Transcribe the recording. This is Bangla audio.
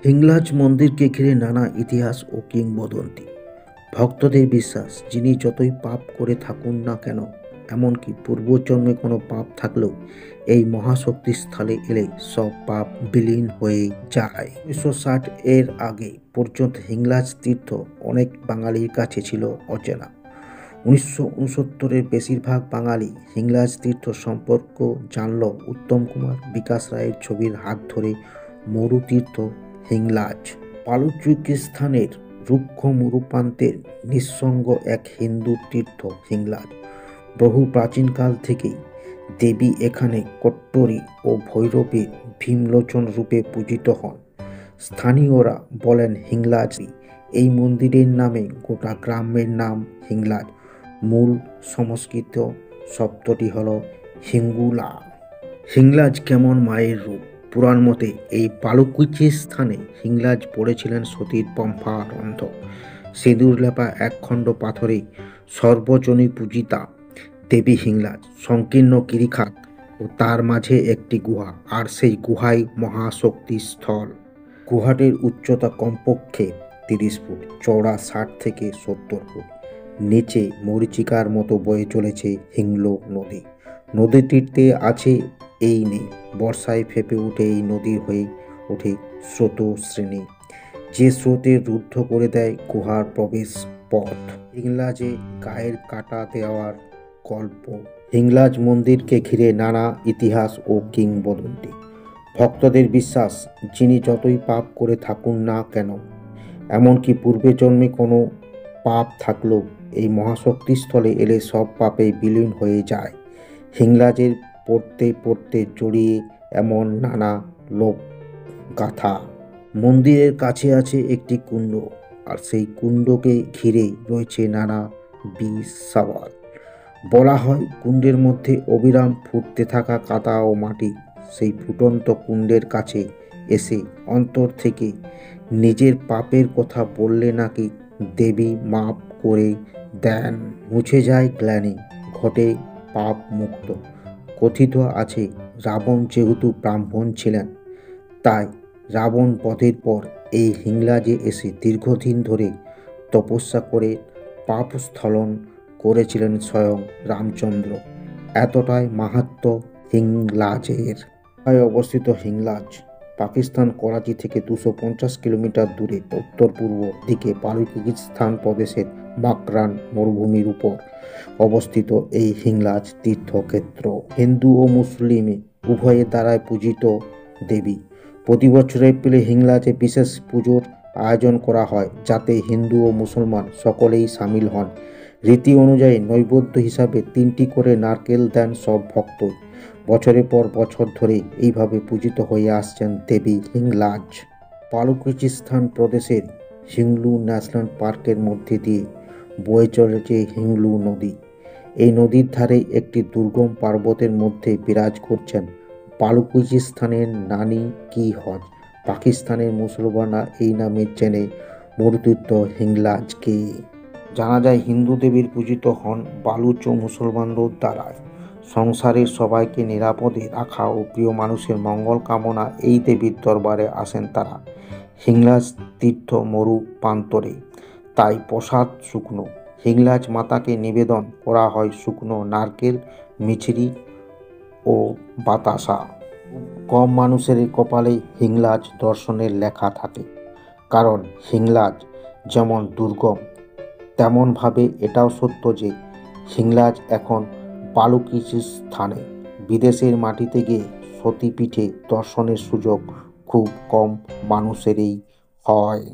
হিংলাজ মন্দিরকে ঘিরে নানা ইতিহাস ও কিংবদন্তি। ভক্তদের বিশ্বাস, যিনি যতই পাপ করে থাকুন না কেন, এমনকি পূর্বজন্মে কোনো পাপ থাকলেও এই মহাশক্তির স্থলে এলে সব পাপ বিলীন হয়ে যায়। 1960 এর আগে পর্যন্ত হিংলাজ তীর্থ অনেক বাঙালির কাছে ছিল অচেনা। 1969-এর বেশিরভাগ বাঙালি হিংলাজ তীর্থ সম্পর্ক জানল উত্তম কুমার, বিকাশ রায়ের ছবির হাত ধরে। মরু তীর্থ হিংলাজ বালুচিস্তানের রুক্ষ মরুপ্রান্তের নিঃসঙ্গ এক হিন্দু তীর্থ হিংলাজ। বহু প্রাচীনকাল থেকেই দেবী এখানে কট্টরী ও ভৈরবের ভীমলোচন রূপে পূজিত হন। স্থানীয়রা বলেন হিংলাজ। এই মন্দিরের নামে গোটা গ্রামের নাম হিংলাজ। মূল সংস্কৃত শব্দটি হল হিঙ্গুলা। হিংলাজ কেমন মায়ের রূপ? পুরাণ মতে এই বালুচিস্তানে হিংলাজ পড়েছিলেন সতীর পম্পা রন্ধ। সিঁদুর লেপা একখণ্ড পাথরে সর্বজনী পূজিতা দেবী হিংলাজ। সংকীর্ণ গিরিখাত ও তার মাঝে একটি গুহা, আর সেই গুহাই মহাশক্তির স্থল। গুহাটির উচ্চতা কমপক্ষে 30 ফুট, চওড়া 60 থেকে 70 ফুট। নিচে মরীচিকার মতো বয়ে চলেছে হিংলো নদী। নদীটিতে আছে এই নেই, বর্ষায় ফেঁপে উঠে এই নদীর হয়ে ওঠে স্রোত শ্রেণী, যে স্রোতে রুদ্ধ করে দেয় গুহার প্রবেশ পথ। হিংলাজে গায়ের কাটা দেওয়ার গল্প। হিংলাজ মন্দিরকে ঘিরে নানা ইতিহাস ও কিংবদন্তি। ভক্তদের বিশ্বাস, যিনি যতই পাপ করে থাকুন না কেন, এমনকি পূর্বে জন্মে কোনো পাপ থাকলেও এই মহাশক্তিস্থলে এলে সব পাপে বিলীন হয়ে যায়। হিংলাজের পড়তে পড়তে জড়িয়ে এমন নানা লোকগাথা। মন্দিরের কাছে আছে একটি কুণ্ড, আর সেই কুণ্ডকে ঘিরে রয়েছে নানা বিশ্বাস। বলা হয় কুণ্ডের মধ্যে অবিরাম ফুটতে থাকা কাদা ও মাটি সেই ফুটন্ত কুণ্ডের কাছে এসে অন্তর থেকে নিজের পাপের কথা বললে নাকি দেবী মাপ করে দেন, মুছে যায় গ্লানি, ঘটে পাপ মুক্ত। কথিত আছে রাবণ যেহেতু ব্রাহ্মণ ছিলেন, তাই রাবণ বধের পর এই হিংলাজে এসে দীর্ঘদিন ধরে তপস্যা করে পাপ স্খলন করেছিলেন স্বয়ং রামচন্দ্র। এতটাই মাহাত্ম্য হিংলাজের। অবস্থিত হিংলাজ পাকিস্তান করাচি থেকে 250 কিলোমিটার দূরে উত্তর পূর্ব দিকে বালুচিস্তান প্রদেশের মাকরান মরুভূমির উপর অবস্থিত এই হিংলাজ তীর্থক্ষেত্র হিন্দু ও মুসলিম উভয়ের দ্বারাই পূজিত দেবী। প্রতি বছর এপ্রিলে হিংলাজে বিশেষ পুজোর আয়োজন করা হয়, যাতে হিন্দু ও মুসলমান সকলেই সামিল হন। রীতি অনুযায়ী নৈবেদ্য হিসাবে 3টি করে নারকেল দেন সব ভক্তই। বছরের পর বছর ধরে এইভাবে পূজিত হয়ে আসছেন দেবী হিংলাজ। বালুচিস্তান প্রদেশের হিংলু ন্যাশনাল পার্কের মধ্যে দিয়ে বয়ে চলেছে হিংলু নদী। এই নদীর ধারে একটি দুর্গম পর্বতের মধ্যে বিরাজ করছেন বালুচিস্তানের নানি কি হজ। পাকিস্তানের মুসলমানরা এই নামে চেনে মরুতীর্থ হিংলাজকে। জানা যায় হিন্দু দেবীর পূজিত হন বালুচ ও মুসলমানদের দ্বারায়। সংসারের সবাইকে নিরাপদে রাখা ও প্রিয় মানুষের মঙ্গল কামনা এই দেবীর দরবারে আসেন তারা। হিংলাজ তীর্থ মরু প্রান্তরে, তাই প্রসাদ শুকনো। হিংলাজ মাতাকে নিবেদন করা হয় শুকনো নারকেল, মিছরি ও বাতাসা। কম মানুষের কপালে হিংলাজ দর্শনের লেখা থাকে, কারণ হিংলাজ যেমন দুর্গম, তেমনভাবে এটাও সত্য যে হিংলাজ এখন বালুচিস্তানে। বিদেশের মাটিতে গিয়ে সতীপীঠে দর্শনের সুযোগ খুব কম মানুষেরই হয়।